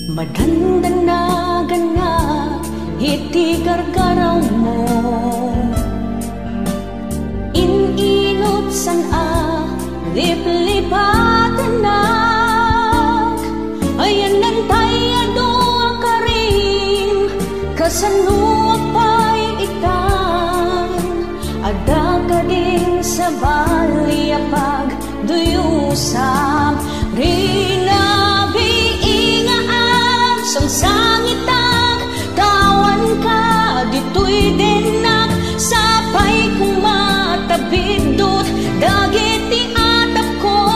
Madandanagan nga iti gargaraw mo, ininot san liplipatanak ayan nantay ado akarim kasanuak pa'y itan ada ka din sa baliyapag duyusam rinabiingaan sang sangitag tawan ka dito'y denak sapay kung matabidot dagiti atap ko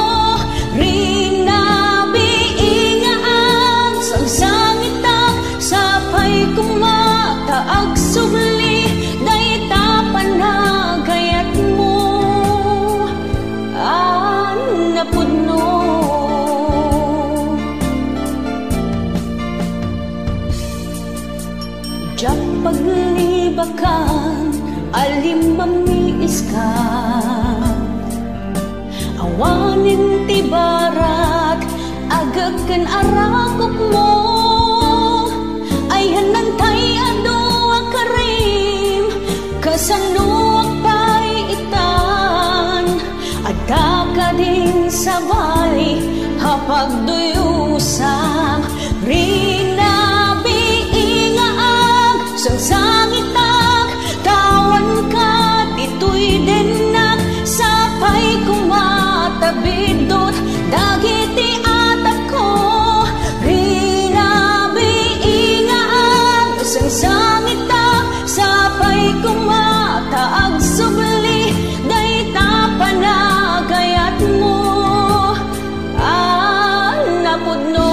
rinabiingaan sang sangitag sapay kung mataag subli dayta panagayat mo napudno jak paglibakan alim mamiis ka awanin ti barak agagkan arakop mo ay hanantay ado akarim kasanuak pa'y itan ada ka din sa bali hapag duyusang rinabiingaag sang sangitag tawan ka dito'y denak sapay kung matabidot dagiti atap ko rinabiingaag sang sangitag sapay kung mataag subli dayta panagayat mo napudno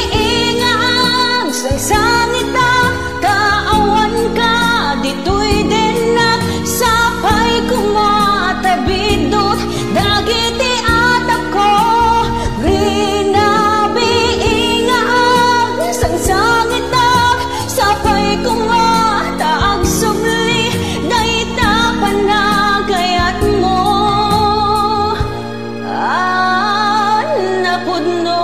rinabiingaag sang sangitag kaawan ka dito'y denak sapay kung matabidot dagiti atap ko rinabiingaag sang sangitag sapay kung mataag subli dayta panagayat mo napudno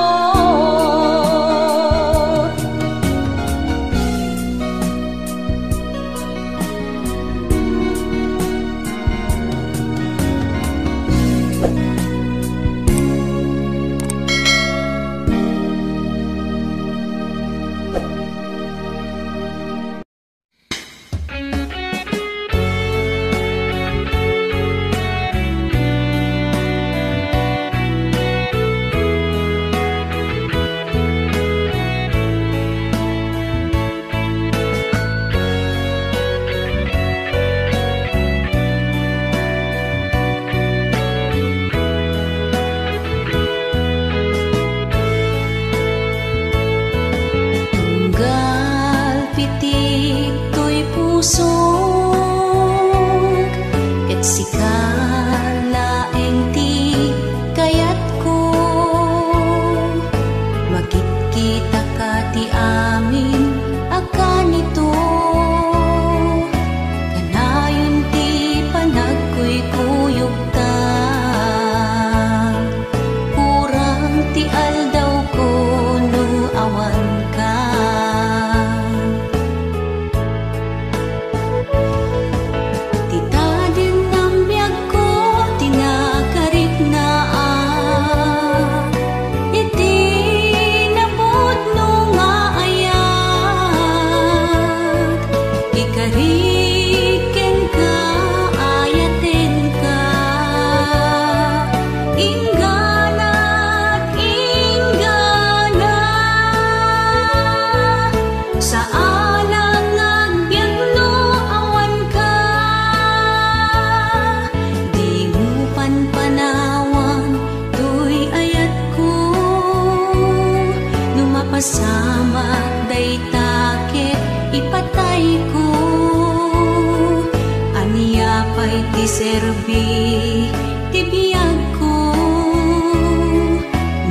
serbi ti biyag ko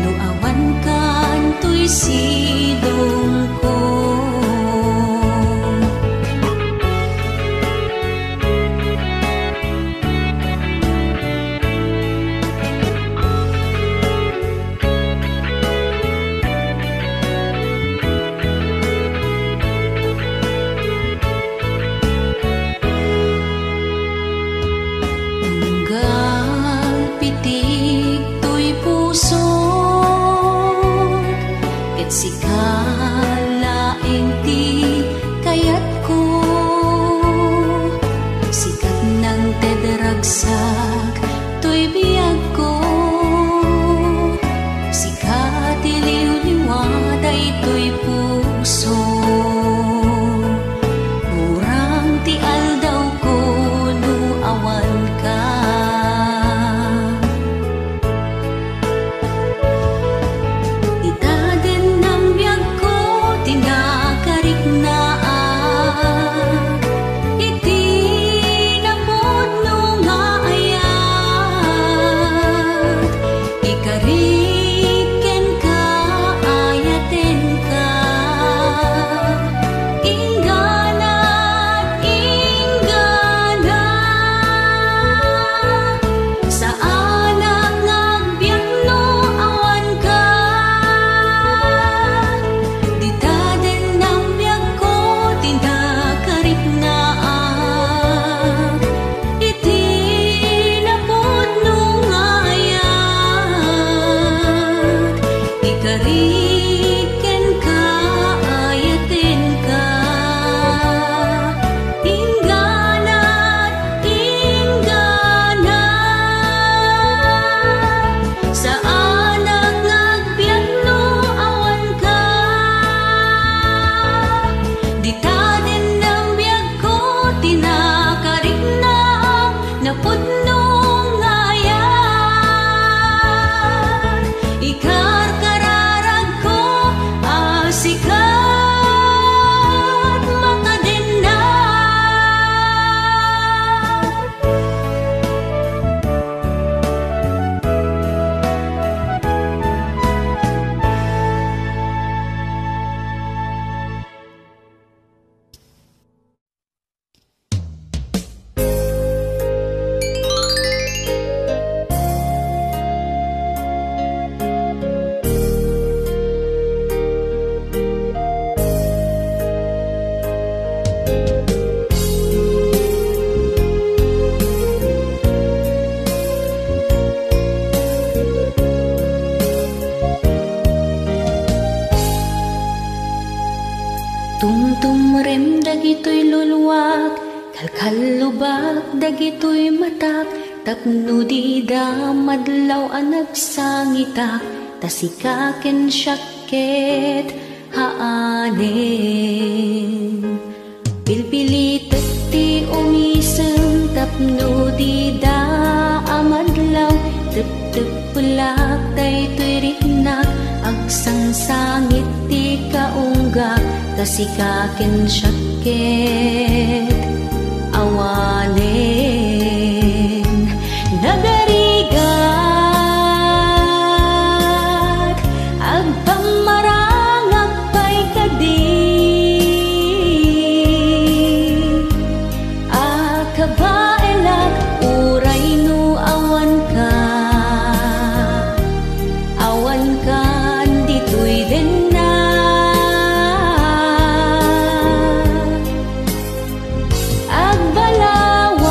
no awan kan to'y sidong ko. Malubak dagitoy matak, tapno di da madlaw ang nagsangitak, tasikaken syakket haanen. Pilpilitet ti umisem, tapno di da amadlaw, tep-tep pulak daytoy riknak, agsangsangit ti kaunggak, tasikaken syakket awanen. Nagarigat agpamarangak pay kadi, akabaelak uray no awan ka ditoy din na. Agbalawag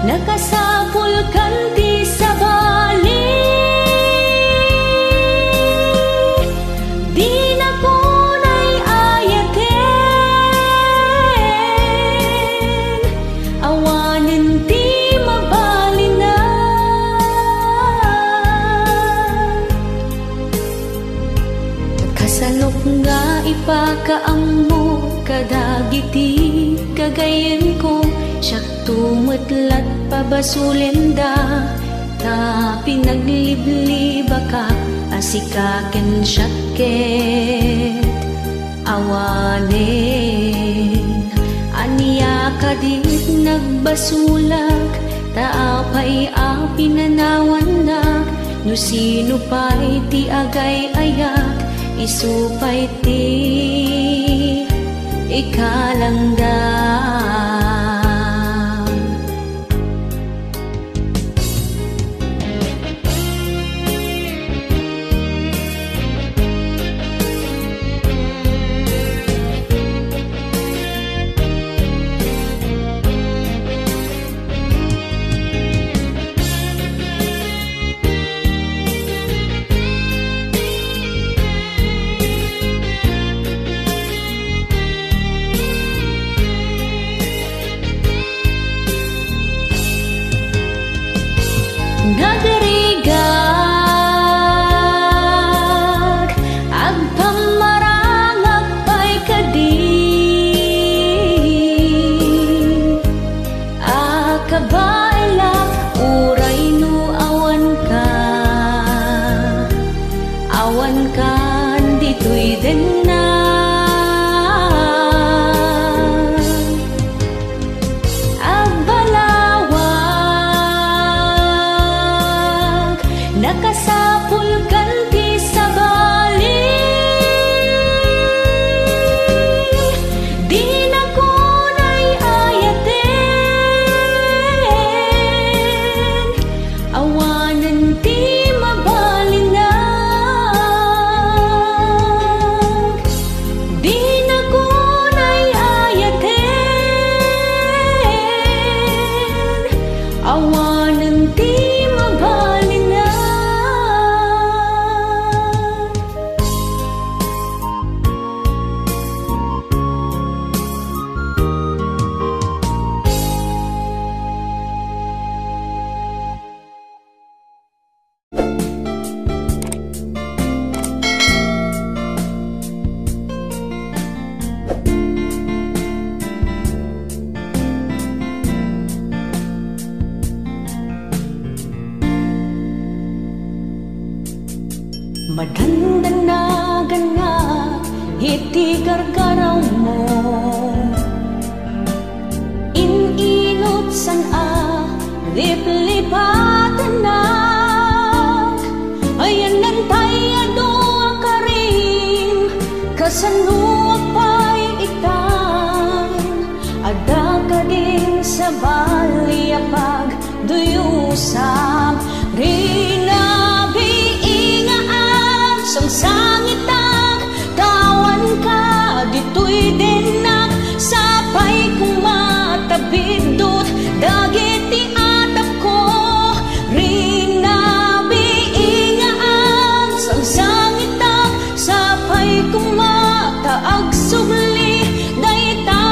nakasapul kanti sa bali, di na kunay ayaten, awanen ti mabali na. Kasalok nga ipakaammo kadagiti kagayen ko, siyak tumutlat pabasulenda, ta pinaglibliba ka, asikaken syakket awanen. Aniya kadit nagbasulak, ta apay pinanawanak, no sino pa'y ti agay-ayak, isupay ti ikalanggam. Nagarigat agpamarangak pay kadi, akabaelak uray no awan ka ditoy din na. Nakasapul kanti sa bali, di na kunay ayaten, awanan ti mabali na. Di na kunay ayaten, awanan ti mabali na. Madandanagan nga iti gargaraw mo, ininot san liplipatan na, ayan nantay ado akarim, kasano pa'y itan, ada ka din sa bali apag duyusam, rinabi ingaan sang sangitag, tawan ka dito'y dinak, sapay kung matabidot, dagiti atap ko, rinabi ingaan sang sangitag, sapay kung mataag subli, dayta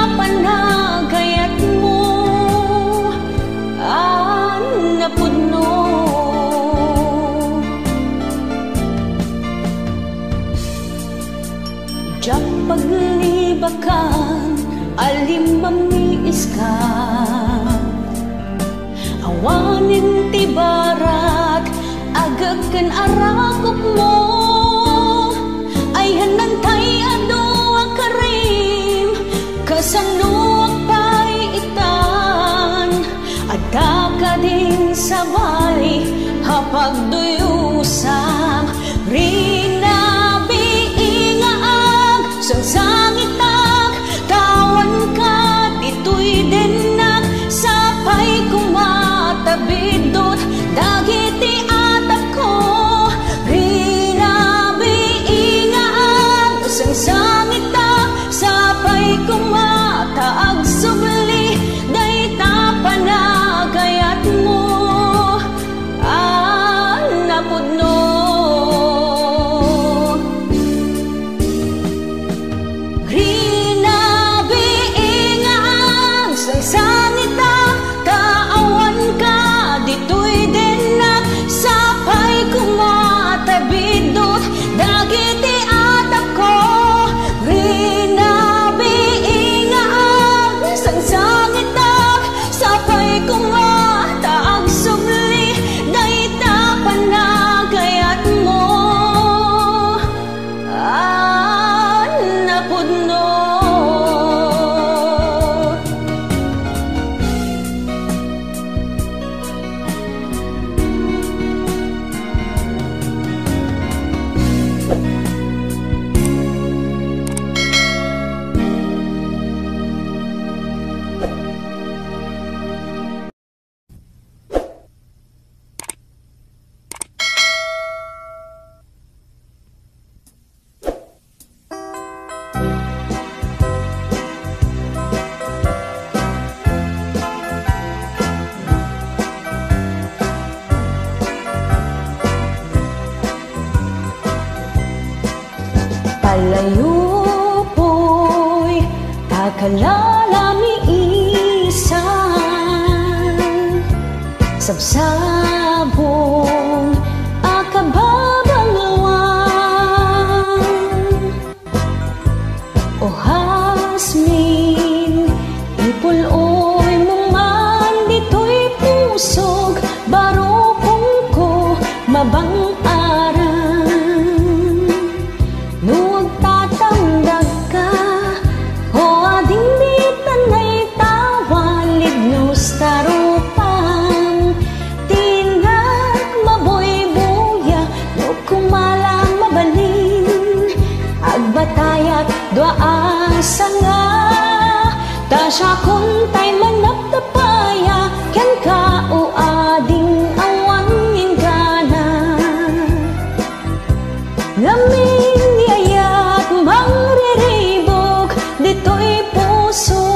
kan alimamiis ka. Awanin ti barak agak kan arakop mo, ay hanantay ado akarim kasanuak pa'y itan. Ada ka din sabay hapag duyusam rinabiingaag sangsangitag tawan ka dito'y dinak sapay kumatabidot dagiti atap ko. Rinabiingaag sangsangitag sapay kumataag subli dayta panagayat mo napudno. Rinabiingaag sangsangita kaawan ka dito'y dinak sapay kumatabidot dagiti atap ko. Rinabiingaag sangsangita sapay kumataag subli dayta panagayat mo napudno. Palayo po'y akalalamiisan, sabsabong akababangawan. O hasmin, ipuloy mong man dito'y pusog, barokong ko mabang doa sanga tasya kuntay manaptapaya ken ka o ading awan ingkana laming niyayat mangriribok dito'y puso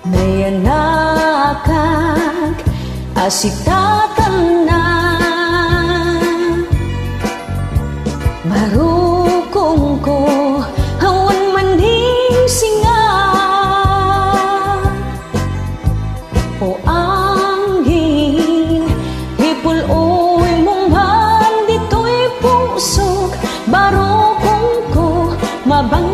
nayanakag asitatan na marukong ko hawan maning singa o anghing ipuloy mong man dito'y pusok barukong ko mabang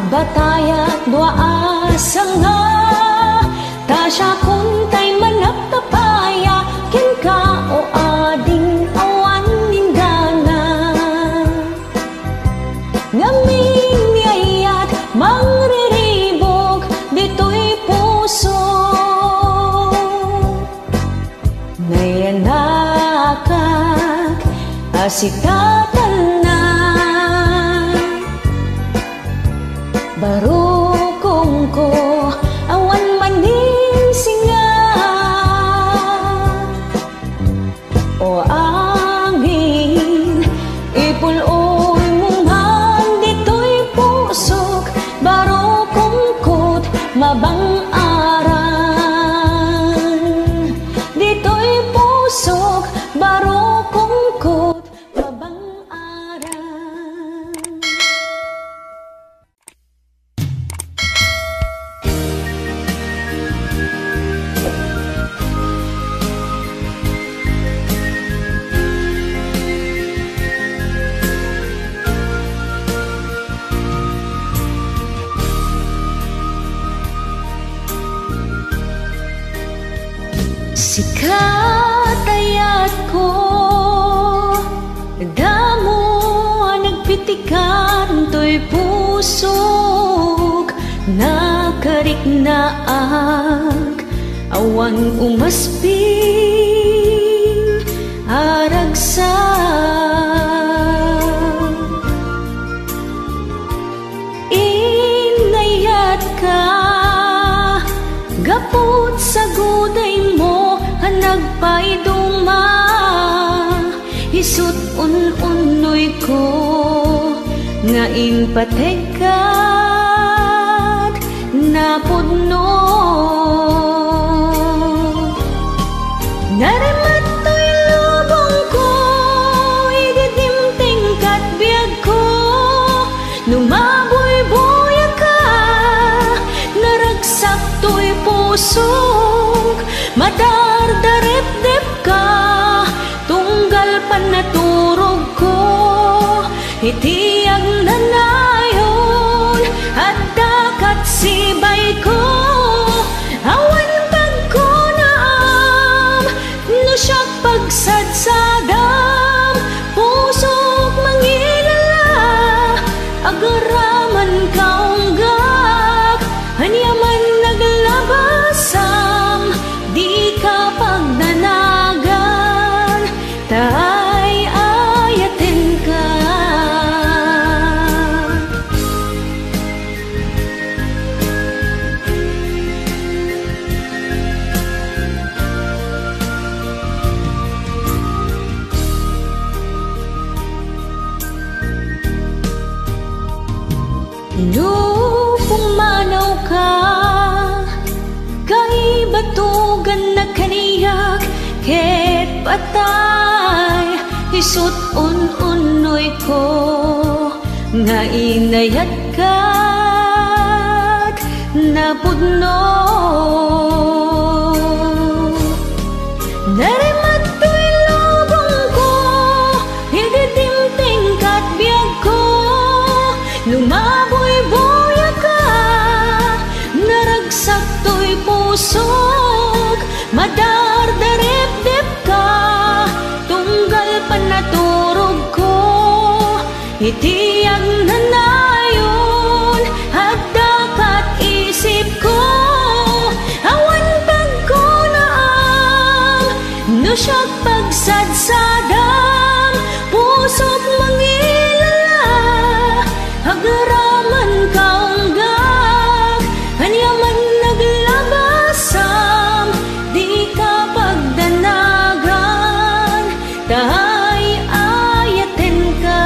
batayak doa sanga tasya kuntay manaptapaya ken ka o ading awan ninggana ngaming niyayat mangriribok dito'y puso nayanakak asikatan na barukong ko awan maning singa o angin ipuloy mong man dito'y pusok barukong kot mabang aran dito'y pusok barukong kot mabang aran. Sikat ayat ko damo nagpitikan to'y pusok nakarik na awan umasping aragsa inayat ka gapot sa guday mo nagpaiduma isut un-unoy ko nga inpatekat na pudno narimat to'y lubong ko ididimting kat biyag ko numaboy-boya ka naragsak to'y pusok madardarip-dip ka tunggal pa naturog ko itiyag na nayon at dakat sibay ko awan pagko naam no siyak pagsadsadam pusok mangilala agaraman kaunggak hanyaman naglabasam di ka pagdanagan tay ayatin ka pumanaw ka kay batugan na kaniyak ket patay isut un-unoy ko nga inayat kat napudno narimat to'y lubong ko ididimting kat biyag ko lumaboy-boya ka naragsak to'y pusok madardarip-dip ka tunggal pa naturog ko itiyag na nayon at dakat isip ko awan pagko naam no siyak pagsadsadam pusok mangilala agaraman kaunggak hanyaman naglabasam di ka pagdanagan tahay ayatin ka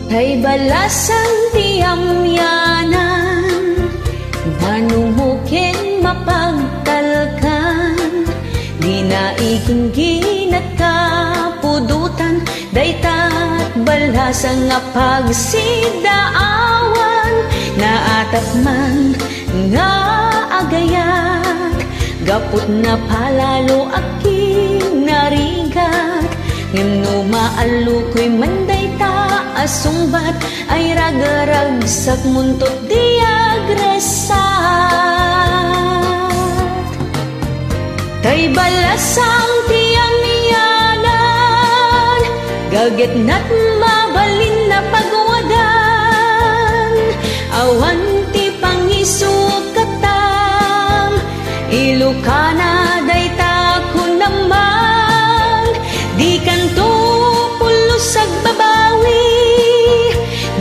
Tay balasang tiamyanan, nanumukin mapagtalkan, di naiging ginakapudutan, daytat balasang nga pagsidaawan, naatap man nga agayat, gaput na palalo aking narigat, ngano maalukoy manday taasungbat, ay ragaragsak muntot di agresat. Tay balasang tiamiyanan, gaget na't mabalin na pagwadan, awan ti pangisukatan, Ilocana dayta ko naman, di kanto pulos agbabawi,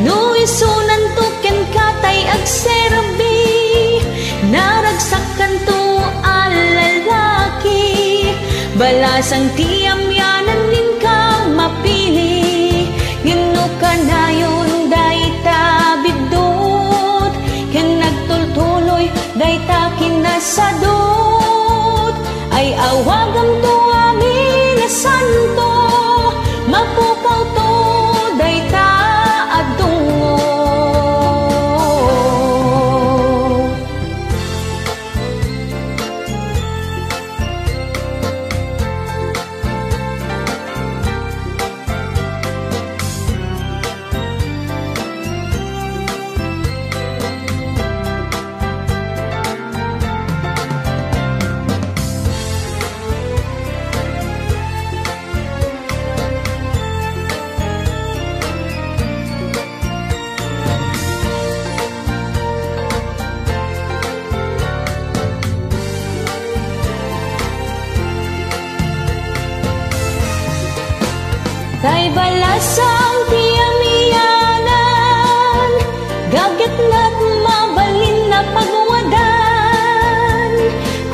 no isunan to ken katay agserbi, naragsak kanto alalaki, balasang tiamyanan nin ka mapili, ngano kanayon dayta bidot, ken nagtultuloy dayta kinasadot, ay awagam to amin na santo, mapukaw to dayta adungo. Tay balasang tiamiyanan, gaget na't mabalin na pagwadan,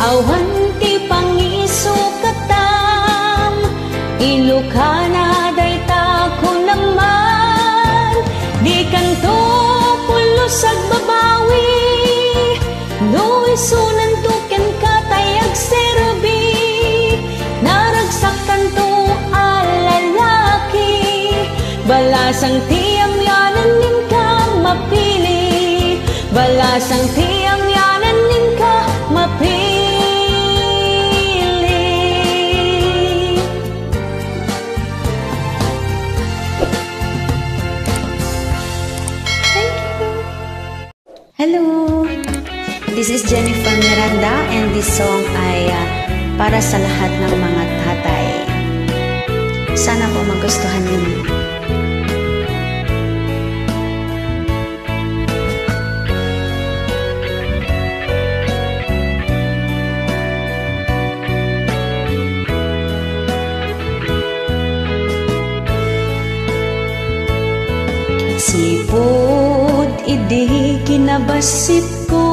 awan ti pangisukatan, Ilocana dayta ko naman, di kanto pulos agbabawi, no isunan to ken katay agserbi, naragsak kanto balasang tiamyanan nin ka mapili, balasang tiamyanan nin ka mapili. Thank you. Hello, this is Jennifer Miranda and this song ay para sa lahat ng mga tatay. Sana po magustuhan ninyo. Sipod idi kinabasip ko,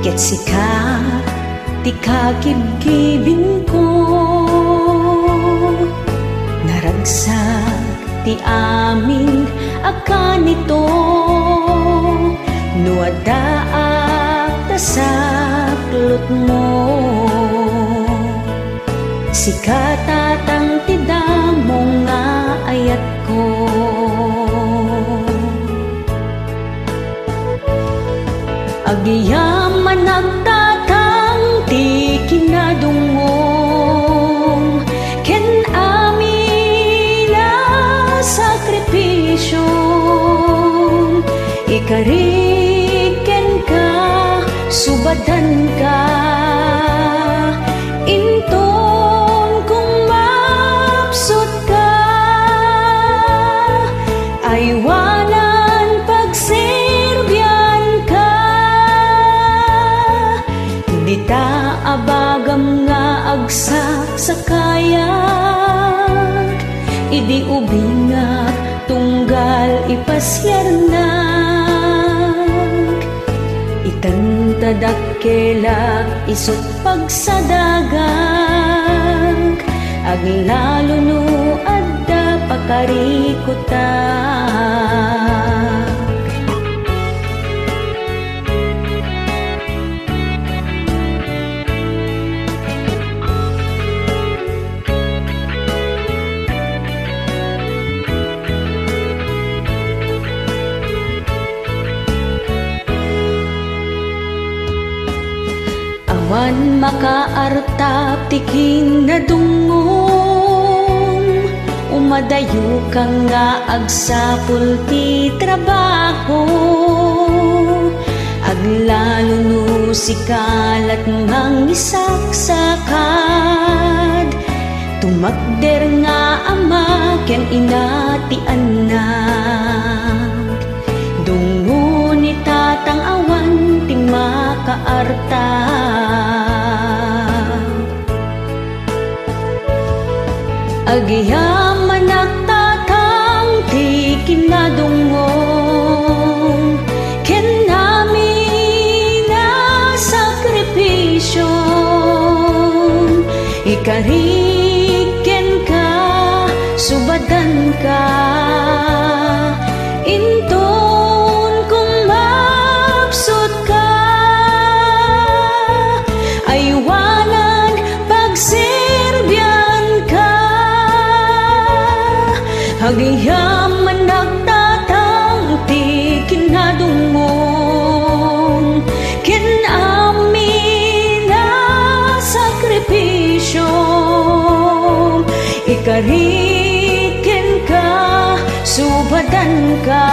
ket sika ti kakibkibin ko, naragsak ti amin akanito, nuadaak tasaklot mo, sika tatang ti damo nga ayat ko. Agiyaman nagtatang ti kinadungong, ken amin na sakripisyo, ikarig ken ka subadan ka, inton kung mapsot ka, aywanan pagserbyan ka, di ta abagam nga agsak sa kayak, idi ubingak tunggal ipasyarnak, itantadakkelak isut pagsadagak, aging lalo no adda pakarikuta. Awan makaartap tikin na dungong, umadayo ka nga agsapul ti trabaho. Aglalo no si kalat ngang isaksakad, tumakder nga ama ken ina ti anak. Dungo ni tatang awan ti makaartap, agiyaman nagtatang ti kinadungong, ken namin na sakripisyo. Ikariken ka, subadan ka, inton kumapsot ka, aywanan pagserbyan ka. Hagiyaman nagtatang ti kinadungong, ken amin na sakripisyo. Ikariken ka, subadan ka,